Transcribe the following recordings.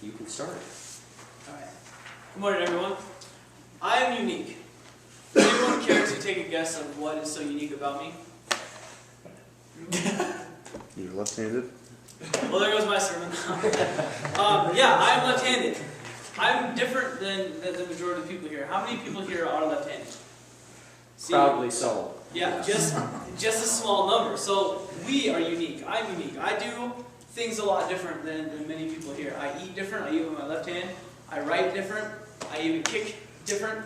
you can start. Alright. Good morning, everyone. I am unique. Does anyone care to take a guess of what is so unique about me? You're left-handed? Well, there goes my sermon. Yeah, I am left-handed. I'm different than the majority of the people here. How many people here are left-handed? Proudly so. Yeah, just a small number. So we are unique. I'm unique. I do things a lot different than many people here. I eat different. I eat with my left hand. I write different. I even kick different.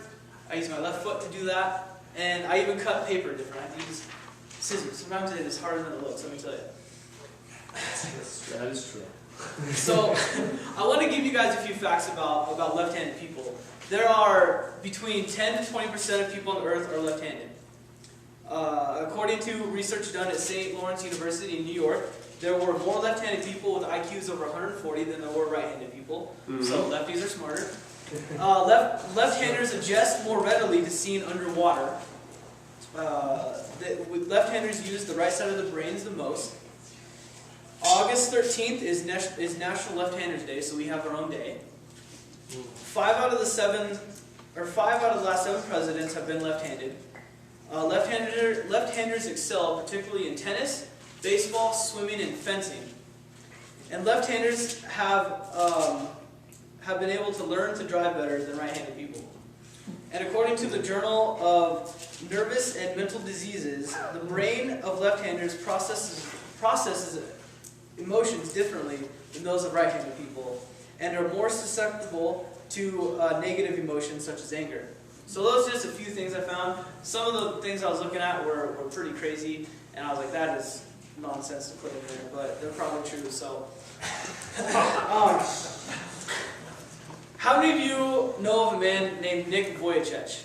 I use my left foot to do that. And I even cut paper different. I have to use scissors. Sometimes it is harder than it looks, let me tell you. That is true. So, I want to give you guys a few facts about left-handed people. There are between 10 to 20% of people on the earth are left-handed. According to research done at St. Lawrence University in New York, there were more left-handed people with IQs over 140 than there were right-handed people. So lefties are smarter. Left-handers adjust more readily to seeing underwater. Left-handers use the right side of the brains the most. August 13th is National Left-Handers Day, so we have our own day. 5 out of the last 7 presidents have been left-handed. Left-handers excel particularly in tennis, baseball, swimming, and fencing. And left-handers have been able to learn to drive better than right-handed people. And according to the Journal of Nervous and Mental Diseases, the brain of left-handers processes emotions differently than those of right-handed people, and are more susceptible to negative emotions such as anger. So those are just a few things I found. Some of the things I was looking at were pretty crazy, and I was like, that is nonsense to put in there, but they're probably true, so. How many of you know of a man named Nick Vujicic?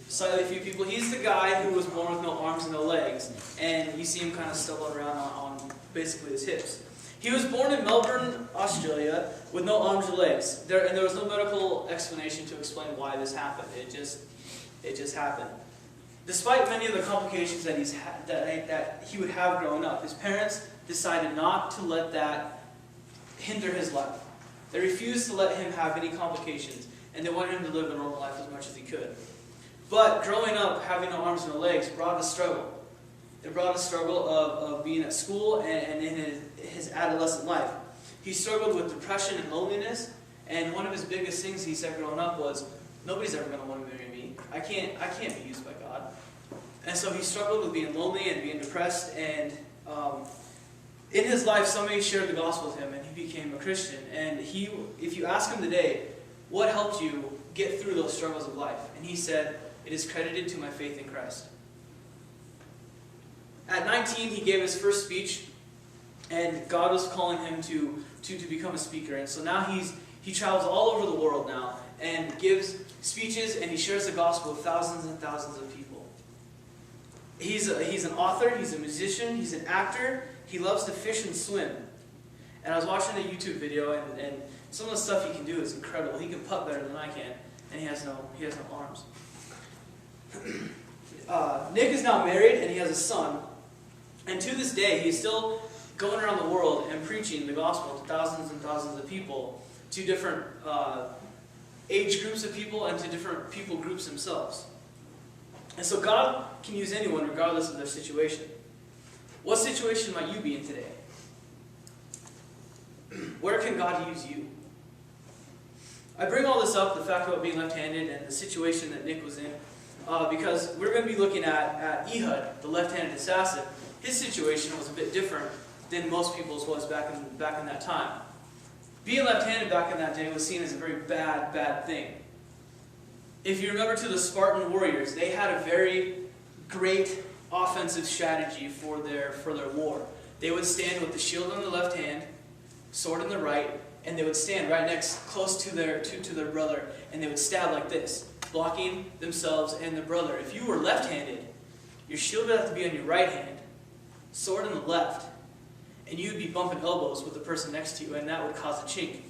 Slightly few people. He's the guy who was born with no arms and no legs, and you see him kind of stumbling around on basically his hips. He was born in Melbourne, Australia, with no arms or legs. And there was no medical explanation to explain why this happened. It just happened. Despite many of the complications that he would have growing up, his parents decided not to let that hinder his life. They refused to let him have any complications, and they wanted him to live a normal life as much as he could. But growing up, having no arms and no legs brought a struggle. It brought a struggle of being at school and in his adolescent life. He struggled with depression and loneliness, and one of his biggest things he said growing up was, nobody's ever going to want to marry me. I can't be used by God. And so he struggled with being lonely and being depressed, and in his life somebody shared the gospel with him, and he became a Christian. And if you ask him today, what helped you get through those struggles of life? And he said, it is credited to my faith in Christ. At 19, he gave his first speech, and God was calling him to become a speaker. And so now he travels all over the world now and gives speeches, and he shares the gospel with thousands and thousands of people. He's an author, he's a musician, he's an actor, he loves to fish and swim. And I was watching a YouTube video, and some of the stuff he can do is incredible. He can putt better than I can, and he has no arms. Nick is now married, and he has a son. And to this day, he's still going around the world and preaching the gospel to thousands and thousands of people, to different age groups of people, and to different people groups themselves. And so God can use anyone regardless of their situation. What situation might you be in today? Where can God use you? I bring all this up, the fact about being left-handed and the situation that Nick was in, because we're going to be looking at Ehud, the left-handed assassin. His situation was a bit different than most people's was back in that time. Being left-handed back in that day was seen as a very bad thing. If you remember to the Spartan warriors, they had a very great offensive strategy for their war. They would stand with the shield in the left hand, sword in the right, and they would stand right next, close to their brother, and they would stab like this, blocking themselves and their brother. If you were left-handed, your shield would have to be on your right hand, sword in the left, and you'd be bumping elbows with the person next to you, and that would cause a chink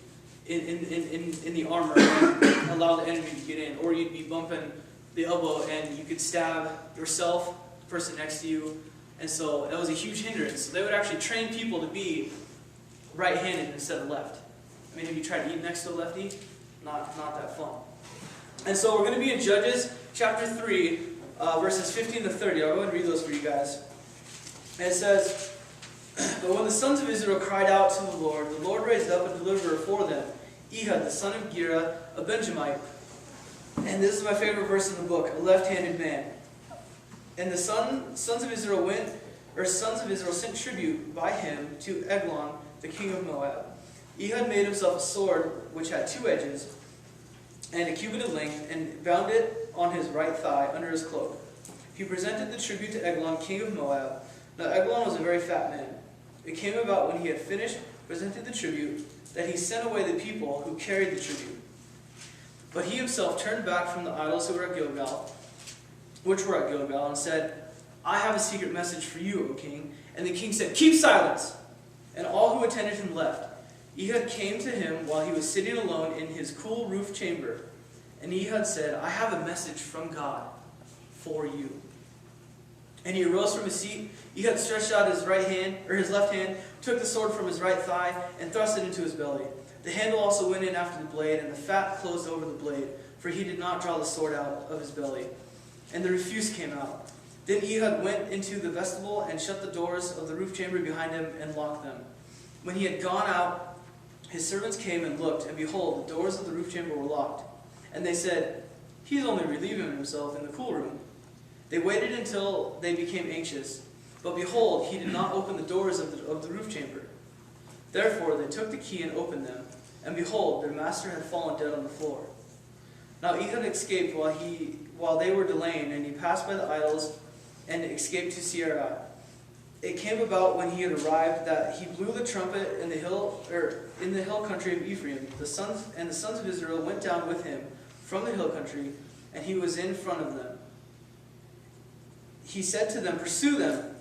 in the armor and allow the enemy to get in. Or you'd be bumping the elbow, and you could stab yourself, the person next to you, and so that was a huge hindrance. So they would actually train people to be right-handed instead of left. I mean, have you tried to eat next to a lefty? Not that fun. And so we're going to be in Judges chapter 3, verses 15 to 30. I'll go ahead and read those for you guys. And it says, "But when the sons of Israel cried out to the Lord raised up a deliverer for them, Ehud, the son of Gera, a Benjamite." And this is my favorite verse in the book, a left-handed man. "And the sons of Israel sent tribute by him to Eglon, the king of Moab. Ehud made himself a sword which had 2 edges, and a cubit in length, and bound it on his right thigh under his cloak. He presented the tribute to Eglon, king of Moab. Now Eglon was a very fat man. It came about when he had finished presenting the tribute, that he sent away the people who carried the tribute. But he himself turned back from the idols which were at Gilgal, and said, 'I have a secret message for you, O king.' And the king said, 'Keep silence!' And all who attended him left. Ehud came to him while he was sitting alone in his cool roof chamber. And Ehud said, 'I have a message from God for you.' And he arose from his seat. Ehud stretched out his left hand, took the sword from his right thigh, and thrust it into his belly. The handle also went in after the blade, and the fat closed over the blade, for he did not draw the sword out of his belly. And the refuse came out. Then Ehud went into the vestibule and shut the doors of the roof chamber behind him and locked them. When he had gone out, his servants came and looked, and behold, the doors of the roof chamber were locked. And they said, 'He is only relieving himself in the cool room.' They waited until they became anxious. But behold, he did not open the doors of the roof chamber. Therefore they took the key and opened them. And behold, their master had fallen dead on the floor. Now Ehud escaped while they were delaying, and he passed by the idols and escaped to Seirah. It came about when he had arrived that he blew the trumpet in the hill country of Ephraim. The sons of Israel went down with him from the hill country, and he was in front of them. He said to them, 'Pursue them,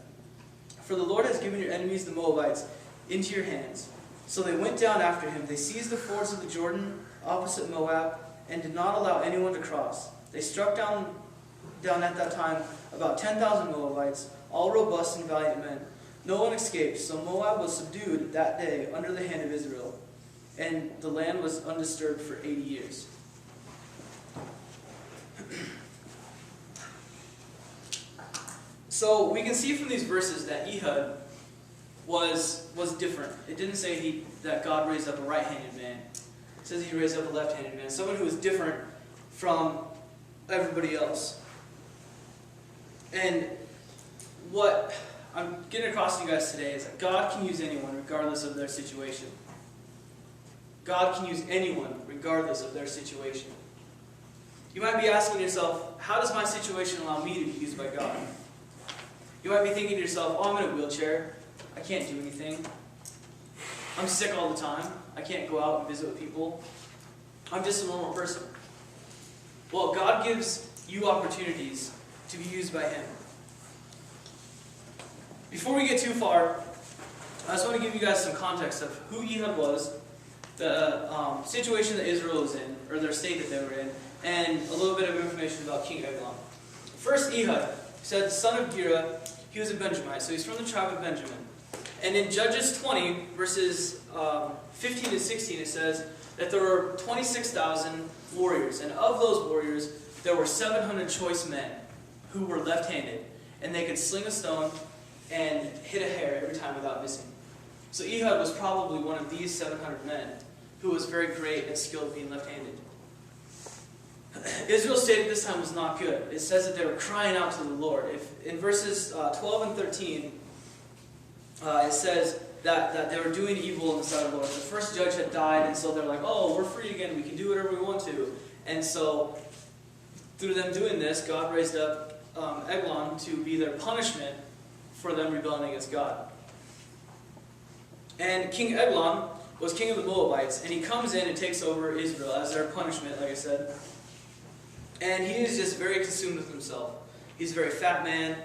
for the Lord has given your enemies the Moabites into your hands.' So they went down after him. They seized the fords of the Jordan opposite Moab, and did not allow anyone to cross. They struck down at that time about 10,000 Moabites, all robust and valiant men. No one escaped, so Moab was subdued that day under the hand of Israel, and the land was undisturbed for 80 years. So we can see from these verses that Ehud was different. It didn't say that God raised up a right-handed man. It says he raised up a left-handed man, someone who was different from everybody else. And what I'm getting across to you guys today is that God can use anyone regardless of their situation. God can use anyone regardless of their situation. You might be asking yourself, how does my situation allow me to be used by God? You might be thinking to yourself, oh, I'm in a wheelchair. I can't do anything. I'm sick all the time. I can't go out and visit with people. I'm just a normal person. Well, God gives you opportunities to be used by Him. Before we get too far, I just want to give you guys some context of who Ehud was, the situation that Israel was in, or their state that they were in, and a little bit of information about King Eglon. First, Ehud, said son of Gera, he was a Benjamite, so he's from the tribe of Benjamin. And in Judges 20, verses 15 to 16, it says that there were 26,000 warriors, and of those warriors, there were 700 choice men who were left-handed, and they could sling a stone and hit a hair every time without missing. So Ehud was probably one of these 700 men who was very great and skilled being left-handed. Israel's state at this time was not good. It says that they were crying out to the Lord. In verses 12 and 13, it says that they were doing evil in the sight of the Lord. The first judge had died, and so they're like, oh, we're free again. We can do whatever we want to. And so through them doing this, God raised up Eglon to be their punishment for them rebelling against God. And King Eglon was king of the Moabites, and he comes in and takes over Israel as their punishment, like I said. And he is just very consumed with himself. He's a very fat man.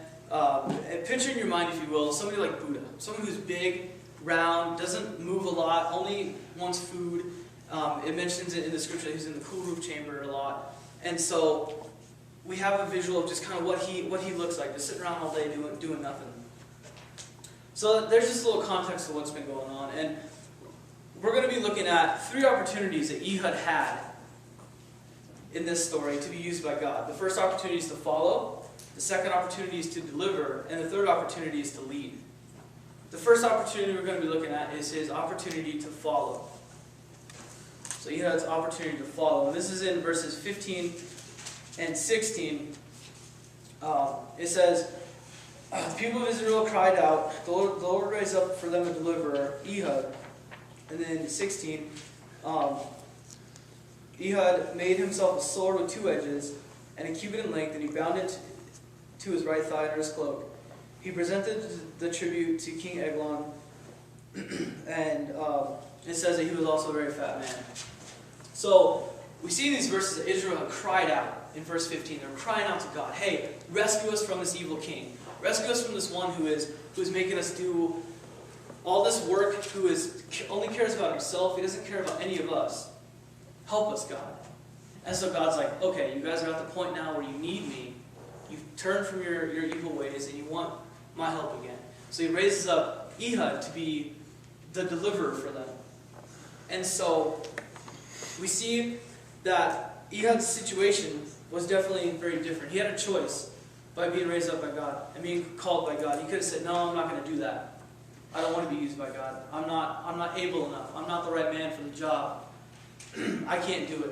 Picture in your mind, if you will, somebody like Buddha. Someone who's big, round, doesn't move a lot, only wants food. It mentions it in the scripture that he's in the cool roof chamber a lot. And so we have a visual of just kind of what he looks like, just sitting around all day doing nothing. So there's just a little context of what's been going on. And looking at 3 opportunities that Ehud had in this story to be used by God. The first opportunity is to follow, the second opportunity is to deliver, and the third opportunity is to lead. The first opportunity we're going to be looking at is his opportunity to follow. So Ehud's opportunity to follow. And this is in verses 15 and 16. It says, the people of Israel cried out, the Lord raised up for them a deliverer, Ehud. And then 16, Ehud made himself a sword with 2 edges and a cubit in length, and he bound it to his right thigh under his cloak. He presented the tribute to King Eglon, and it says that he was also a very fat man. So we see in these verses that Israel had cried out in verse 15. They're crying out to God, hey, rescue us from this evil king. Rescue us from this one who is making us do all this work, who only cares about himself. He doesn't care about any of us. Help us, God. And so God's like, okay, you guys are at the point now where you need me. You've turned from your evil ways and you want my help again. So he raises up Ehud to be the deliverer for them. And so we see that Ehud's situation was definitely very different. He had a choice by being raised up by God and being called by God. He could have said, no, I'm not going to do that. I don't want to be used by God. I'm not able enough. I'm not the right man for the job. I can't do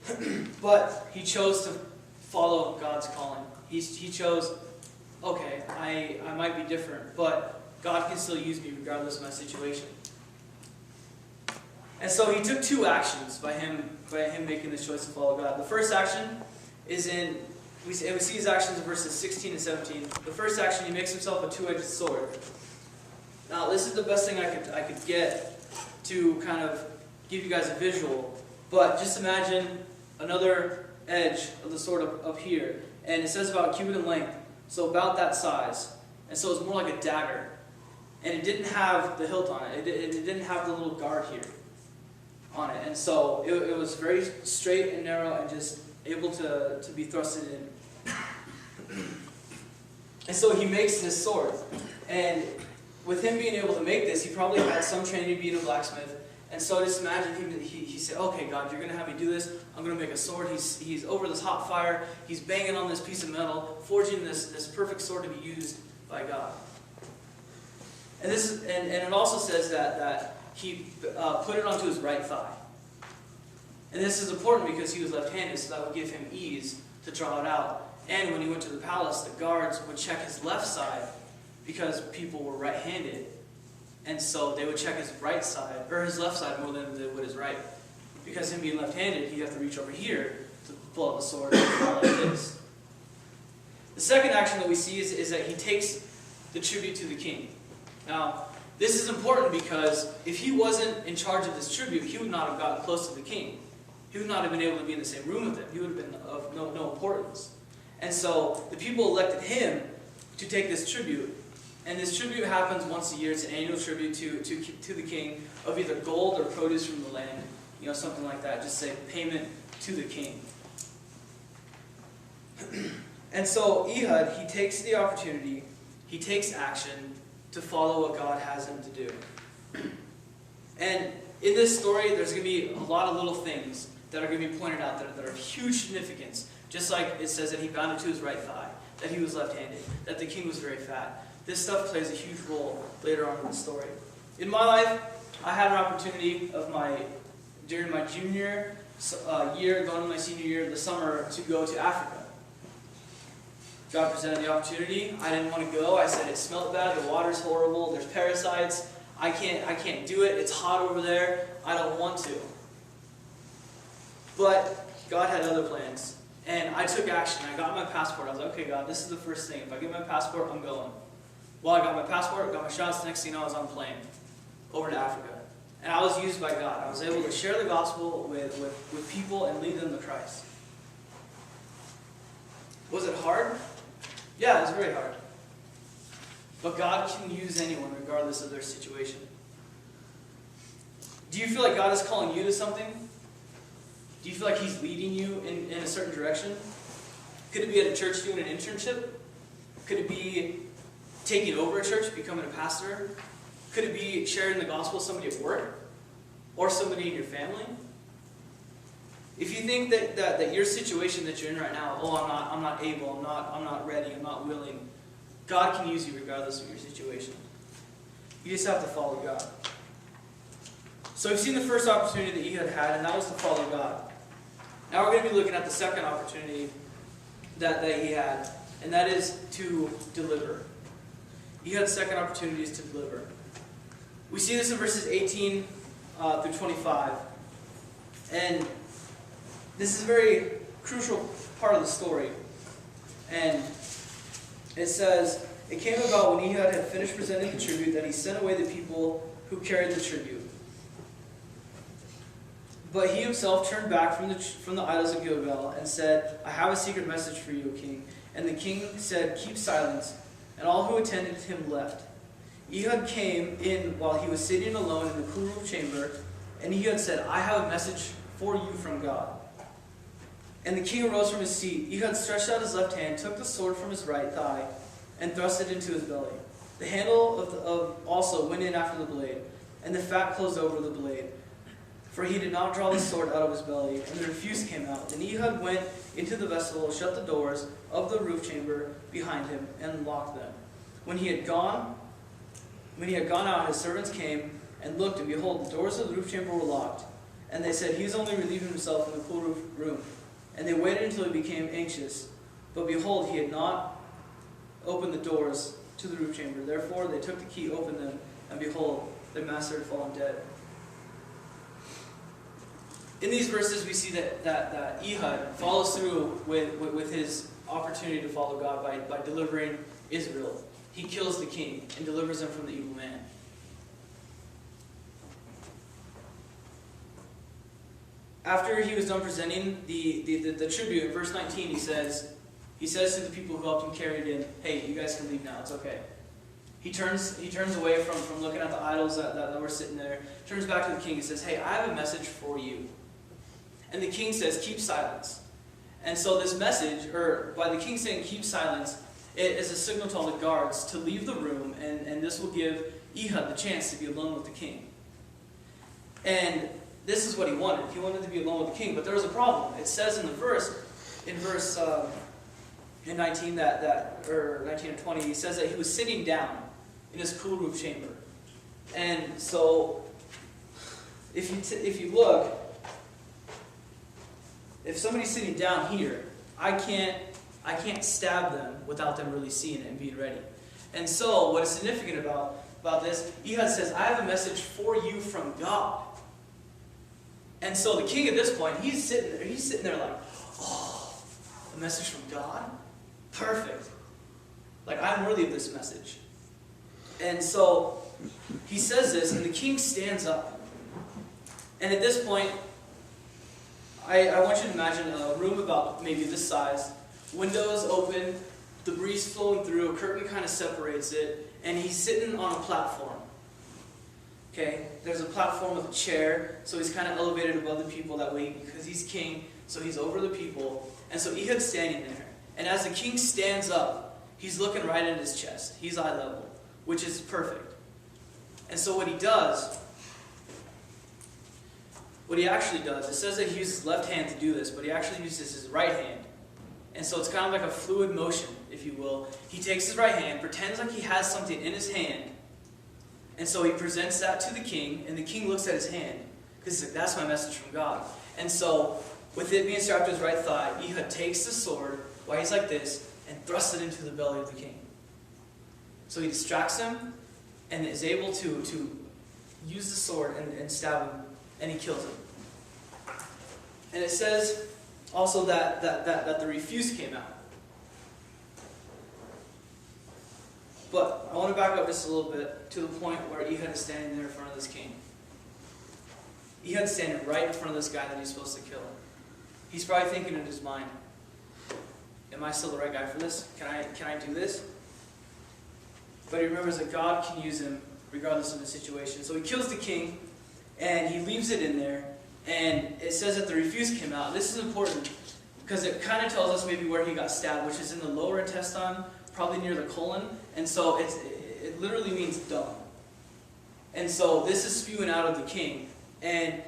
it. But he chose to follow God's calling. He chose, okay, I might be different, but God can still use me regardless of my situation. And so he took 2 actions by him making this choice to follow God. The first action is we see his actions in verses 16 and 17. The first action, he makes himself a 2-edged sword. Now, this is the best thing I could get to kind of give you guys a visual, but just imagine another edge of the sword up here, and it says about a cubit in length, so about that size. And so it's more like a dagger. And it didn't have the hilt on it. It didn't have the little guard here on it. And so it was very straight and narrow and just able to be thrusted in. And so he makes this sword. And with him being able to make this, he probably had some training being a blacksmith. And so just imagine he said, okay, God, you're going to have me do this. I'm going to make a sword. He's over this hot fire. He's banging on this piece of metal, forging this perfect sword to be used by God. And it also says that he put it onto his right thigh. And this is important because he was left-handed, so that would give him ease to draw it out. And when he went to the palace, the guards would check his left side because people were right-handed. And so they would check his right side, or his left side more than they would his right. Because him being left-handed, he'd have to reach over here to pull out the sword and go like this. The second action that we see is that he takes the tribute to the king. Now, this is important because if he wasn't in charge of this tribute, he would not have gotten close to the king. He would not have been able to be in the same room with him. He would have been of no importance. And so the people elected him to take this tribute. And this tribute happens once a year. It's an annual tribute to the king of either gold or produce from the land. You know, something like that. Just say payment to the king. And so Ehud, he takes the opportunity, he takes action to follow what God has him to do. And in this story, there's going to be a lot of little things that are going to be pointed out that are of huge significance. Just like it says that he bound it to his right thigh, that he was left-handed, that the king was very fat. This stuff plays a huge role later on in the story. In my life, I had an opportunity during my junior year, going to my senior year, the summer, to go to Africa. God presented the opportunity. I didn't want to go. I said it smelled bad. The water's horrible. There's parasites. I can't do it. It's hot over there. I don't want to. But God had other plans. And I took action. I got my passport. I was like, okay, God, this is the first thing. If I get my passport, I'm going. Well, I got my passport, got my shots. The next thing I was on a plane over to Africa. And I was used by God. I was able to share the gospel with people and lead them to Christ. Was it hard? Yeah, it was very hard. But God can use anyone regardless of their situation. Do you feel like God is calling you to something? Do you feel like He's leading you in a certain direction? Could it be at a church doing an internship? Could it be taking over a church, becoming a pastor? Could it be sharing the gospel with somebody at work? Or somebody in your family? If you think that your situation that you're in right now, I'm not able, I'm not ready, I'm not willing, God can use you regardless of your situation. You just have to follow God. So we've seen the first opportunity that Ehud had, and that was to follow God. Now we're going to be looking at the second opportunity that he had, and that is to deliver. Ehud's second opportunity is to deliver. We see this in verses 18 through 25. And this is a very crucial part of the story. And it says, "It came about when Ehud had finished presenting the tribute that he sent away the people who carried the tribute. But he himself turned back from the idols of Gilgal and said, 'I have a secret message for you, O king.' And the king said, 'Keep silence.' And all who attended him left. Ehud came in while he was sitting alone in the cool roof chamber, and Ehud said, 'I have a message for you from God.' And the king arose from his seat. Ehud stretched out his left hand, took the sword from his right thigh, and thrust it into his belly. The handle also went in after the blade, and the fat closed over the blade. For he did not draw the sword out of his belly, and the refuse came out. Then Ehud went into the vestibule, shut the doors of the roof chamber behind him, and locked them. When he had gone out, his servants came and looked, and behold, the doors of the roof chamber were locked. And they said, 'He is only relieving himself in the cool roof room.' And they waited until he became anxious. But behold, he had not opened the doors to the roof chamber. Therefore they took the key, opened them, and behold, their master had fallen dead." In these verses, we see that Ehud follows through with his opportunity to follow God by delivering Israel. He kills the king and delivers him from the evil man. After he was done presenting the tribute, in verse 19, he says to the people who helped him carry it in, "Hey, you guys can leave now, it's okay." He turns away from looking at the idols that were sitting there, turns back to the king and says, "Hey, I have a message for you." And the king says, "Keep silence." And so this message, or by the king saying, "Keep silence," it is a signal to all the guards to leave the room, and this will give Ehud the chance to be alone with the king. And this is what he wanted. He wanted to be alone with the king, but there was a problem. It says in verse 19 or 19 and 20, he says that he was sitting down in his cool roof chamber. And so, if you look, if somebody's sitting down here, I can't stab them without them really seeing it and being ready. And so, what is significant about this, Ehud says, "I have a message for you from God." And so the king at this point, he's sitting there like, "Oh, a message from God? Perfect. Like, I'm worthy of this message." And so he says this, and the king stands up. And at this point, I want you to imagine a room about maybe this size, windows open, the breeze flowing through, a curtain kind of separates it, and he's sitting on a platform. Okay, there's a platform with a chair, so he's kind of elevated above the people that way because he's king, so he's over the people. And so Ehud's standing there. And as the king stands up, he's looking right at his chest. He's eye level, which is perfect. And so what he actually does, it says that he uses his left hand to do this, but he actually uses his right hand. And so it's kind of like a fluid motion, if you will. He takes his right hand, pretends like he has something in his hand, and so he presents that to the king, and the king looks at his hand, because he's like, "That's my message from God." And so, with it being strapped to his right thigh, Ehud takes the sword, while he's like this, and thrusts it into the belly of the king. So he distracts him, and is able to use the sword and stab him, and he kills him. And it says also that the refuse came out. But I want to back up just a little bit to the point where Ehud is standing there in front of this king. Ehud's standing right in front of this guy that he's supposed to kill. He's probably thinking in his mind, "Am I still the right guy for this? Can I do this?" But he remembers that God can use him regardless of the situation. So he kills the king, and he leaves it in there. And it says that the refuse came out. This is important because it kind of tells us maybe where he got stabbed, which is in the lower intestine, probably near the colon. And so it literally means dung. And so this is spewing out of the king. And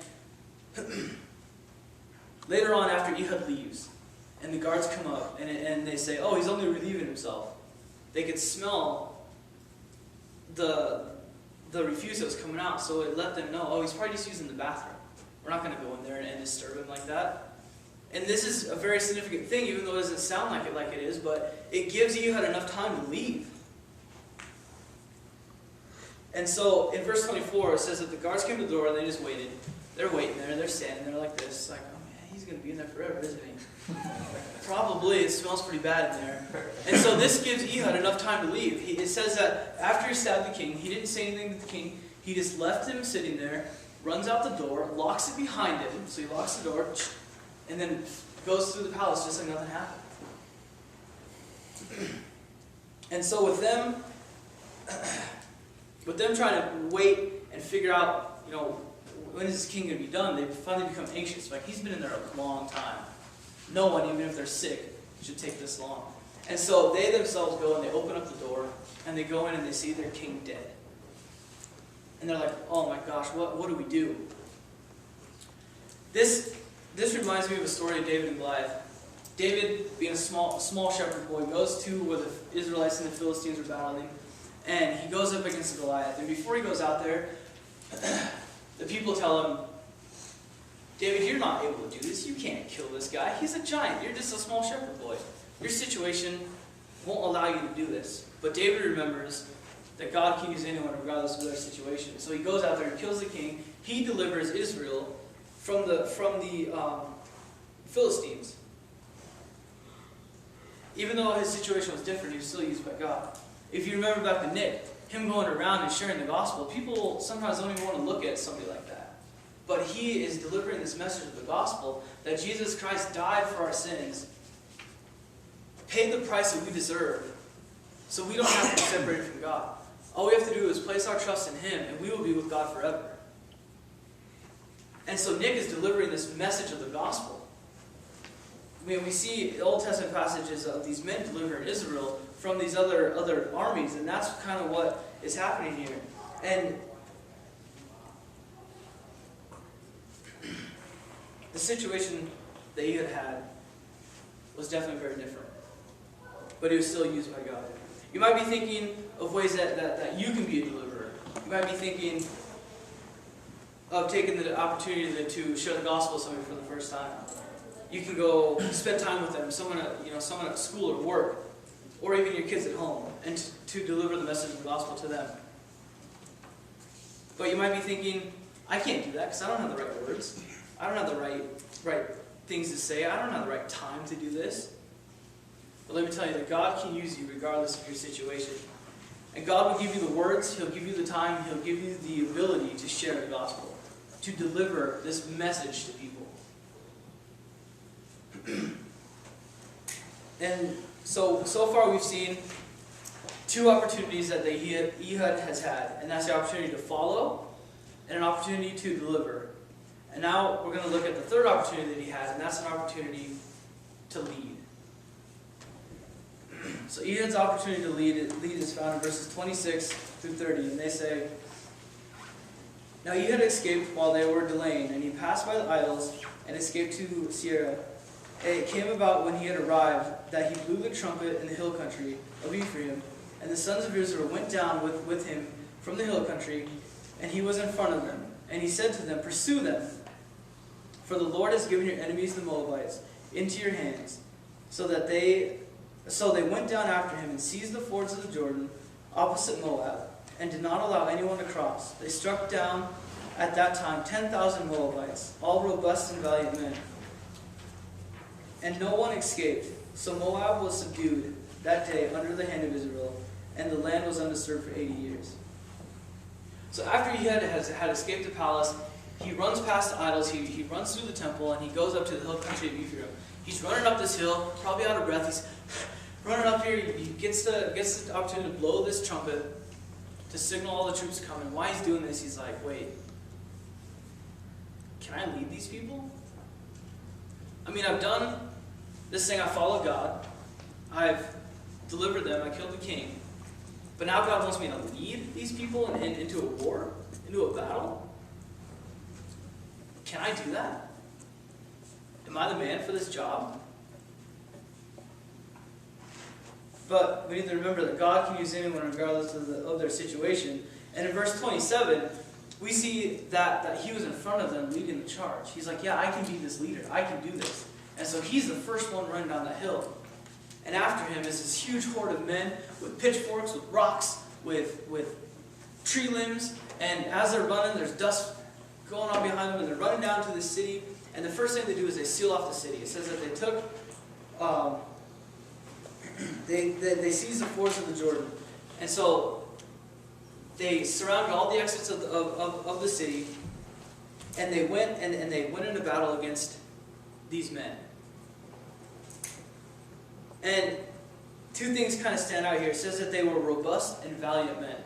later on, after Ehud leaves, and the guards come up, and they say, oh, he's only relieving himself. They could smell the refuse that was coming out, so it let them know, oh, he's probably just using the bathroom. We're not going to go in there and disturb him like that. And this is a very significant thing, even though it doesn't sound like it is, but it gives Ehud enough time to leave. And so in verse 24, it says that the guards came to the door and they just waited. They're waiting there, they're standing there like this, like, oh man, he's going to be in there forever, isn't he? Probably. It smells pretty bad in there. And so this gives Ehud enough time to leave. It says that after he stabbed the king, he didn't say anything to the king. He just left him sitting there, runs out the door, locks it behind him. So he locks the door, and then goes through the palace just like nothing happened. And so with them trying to wait and figure out, when is this king going to be done, they finally become anxious. Like, he's been in there a long time. No one, even if they're sick, should take this long. And so they themselves go and they open up the door, and they go in and they see their king dead. And they're like, oh my gosh, what do we do? This reminds me of a story of David and Goliath. David, being a small shepherd boy, goes to where the Israelites and the Philistines are battling, and he goes up against Goliath. And before he goes out there, the people tell him, David, you're not able to do this. You can't kill this guy. He's a giant. You're just a small shepherd boy. Your situation won't allow you to do this. But David remembers that God can use anyone regardless of their situation. So he goes out there and kills the king. He delivers Israel from the Philistines. Even though his situation was different, he was still used by God. If you remember back to Nick, him going around and sharing the gospel, people sometimes don't even want to look at somebody like that. But he is delivering this message of the gospel that Jesus Christ died for our sins, paid the price that we deserve, so we don't have to be separated from God. All we have to do is place our trust in him, and we will be with God forever. And so Nick is delivering this message of the gospel. I mean, we see Old Testament passages of these men delivering Israel from these other armies, and that's kind of what is happening here. And the situation that he had was definitely very different. But he was still used by God. You might be thinking of ways that you can be a deliverer. You might be thinking of taking the opportunity to share the gospel with somebody for the first time. You can go spend time with them, someone at school or work, or even your kids at home, and to deliver the message of the gospel to them. But you might be thinking, I can't do that because I don't have the right words. I don't have the right things to say. I don't have the right time to do this. But let me tell you that God can use you regardless of your situation. And God will give you the words, he'll give you the time, he'll give you the ability to share the gospel, to deliver this message to people. And so far we've seen two opportunities that Ehud has had, and that's the opportunity to follow and an opportunity to deliver. And now we're going to look at the third opportunity that he has, and that's an opportunity to lead. So Ehud's opportunity to lead is found in verses 26 through 30, and they say, Now Ehud escaped while they were delaying, and he passed by the idols and escaped to Sierra. And it came about when he had arrived that he blew the trumpet in the hill country of Ephraim, and the sons of Israel went down with him from the hill country, and he was in front of them. And he said to them, Pursue them, for the Lord has given your enemies the Moabites into your hands. So they went down after him and seized the fords of the Jordan opposite Moab, and did not allow anyone to cross. They struck down at that time 10,000 Moabites, all robust and valiant men. And no one escaped. So Moab was subdued that day under the hand of Israel, and the land was undisturbed for 80 years. So after he had escaped the palace, he runs past the idols, he runs through the temple, and he goes up to the hill country of Ephraim. He's running up this hill, probably out of breath. He's running up here. He gets the opportunity to blow this trumpet to signal all the troops coming. While he's doing this, he's like, wait, can I lead these people? I mean, I've done this thing. I followed God. I've delivered them. I killed the king. But now God wants me to lead these people into a war? into a battle? Can I do that? Am I the man for this job? But we need to remember that God can use anyone regardless of their situation. And in verse 27, we see that he was in front of them leading the charge. He's like, yeah, I can be this leader. I can do this. And so he's the first one running down that hill. And after him is this huge horde of men with pitchforks, with rocks, with tree limbs. And as they're running, there's dust going on behind them, and they're running down to the city. And the first thing they do is they seal off the city. It says that they took, they seized the fords of the Jordan. And so they surrounded all the exits of the city, and they went into battle against these men. And two things kind of stand out here. It says that they were robust and valiant men.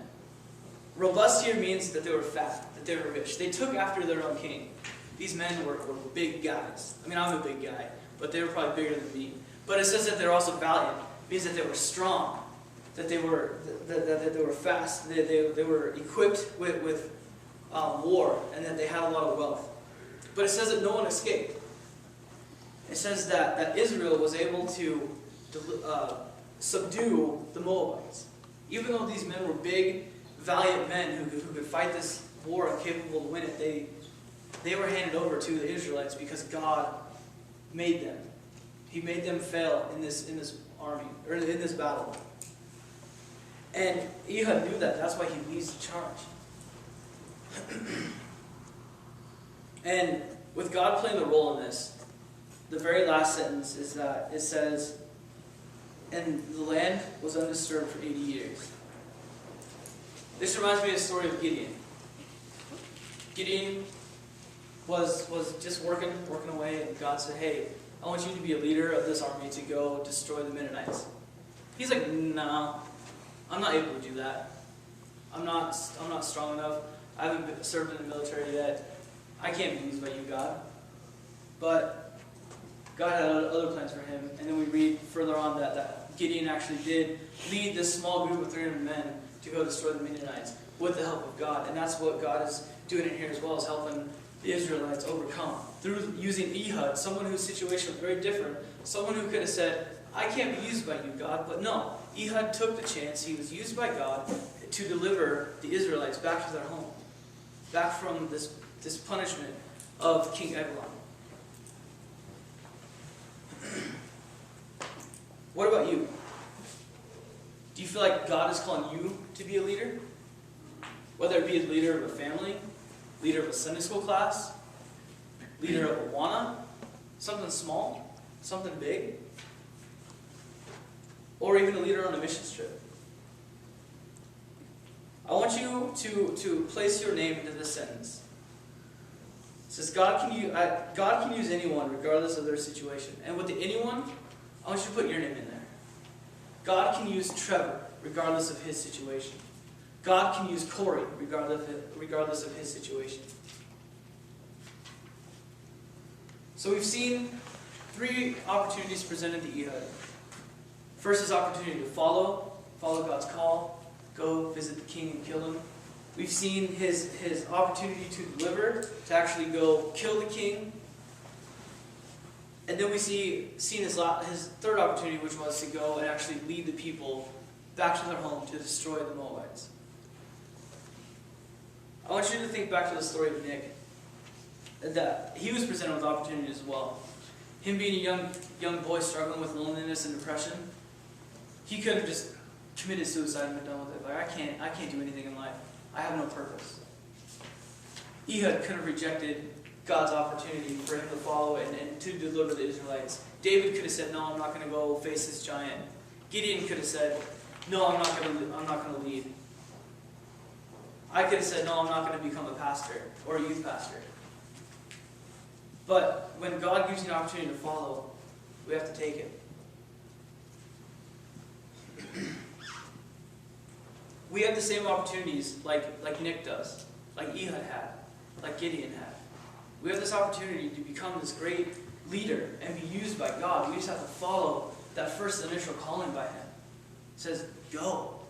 Robust here means that they were fat, that they were rich. They took after their own king. These men were big guys. I mean, I'm a big guy, but they were probably bigger than me. But it says that they're also valiant. It means that they were strong, that they were fast, they were equipped with war, and that they had a lot of wealth. But it says that no one escaped. It says that Israel was able to subdue the Moabites. Even though these men were big, valiant men who could fight this war and capable to win it, they were handed over to the Israelites because God made them. He made them fail in this army, or in this battle. And Ehud knew that. That's why he leads the charge. And with God playing the role in this, the very last sentence is that it says, and the land was undisturbed for 80 years. This reminds me of the story of Gideon. Gideon was just working away, and God said, hey, I want you to be a leader of this army to go destroy the Midianites. He's like, no, I'm not able to do that. I'm not strong enough. I haven't served in the military yet. I can't be used by you, God. But God had other plans for him. And then we read further on that Gideon actually did lead this small group of 300 men to go destroy the Midianites with the help of God. And that's what God is doing in here as well, as helping the Israelites overcome. Through using Ehud, someone whose situation was very different, someone who could have said, I can't be used by you, God. But no, Ehud took the chance. He was used by God to deliver the Israelites back to their home, back from this punishment of King Eglon. What about you? Do you feel like God is calling you to be a leader? Whether it be a leader of a family, leader of a Sunday school class, leader of Awana, something small, something big, or even a leader on a mission trip. I want you to place your name into this sentence. It says God can use anyone regardless of their situation. And with the anyone, I want you to put your name in there. God can use Trevor regardless of his situation. God can use Corey regardless of his situation. So we've seen 3 opportunities presented to Ehud. First is opportunity to follow God's call, go visit the king and kill him. We've seen his opportunity to deliver, to actually go kill the king. And then we seen his third opportunity, which was to go and actually lead the people back to their home to destroy the Moabites. I want you to think back to the story of Nick. That he was presented with opportunities as well. Him being a young boy struggling with loneliness and depression, he could have just committed suicide and been done with it. Like, I can't do anything in life. I have no purpose. Ehud could have rejected God's opportunity for him to follow and to deliver the Israelites. David could have said, no, I'm not going to go face this giant. Gideon could have said, no, I'm not going to lead. I could have said, no, I'm not going to become a pastor or a youth pastor. But when God gives you an opportunity to follow, we have to take it. We have the same opportunities like Nick does, like Ehud had, like Gideon had. We have this opportunity to become this great leader and be used by God. We just have to follow that first initial calling by Him. It says, go.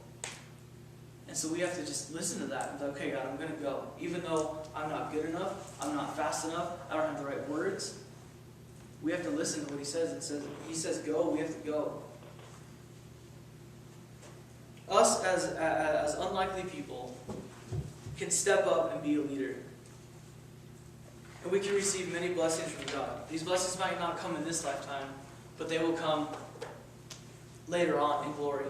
And so we have to just listen to that and be like, okay, God, I'm going to go. Even though I'm not good enough, I'm not fast enough, I don't have the right words. We have to listen to what He says. He says go, we have to go. Us as unlikely people can step up and be a leader. And we can receive many blessings from God. These blessings might not come in this lifetime, but they will come later on in glory.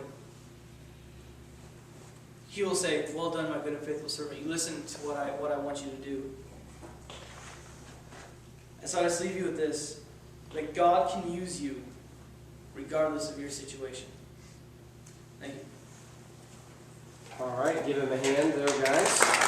He will say, well done, my good and faithful servant. You listen to what I want you to do. And so I just leave you with this, that God can use you regardless of your situation. Thank you. All right, give him a hand there, guys.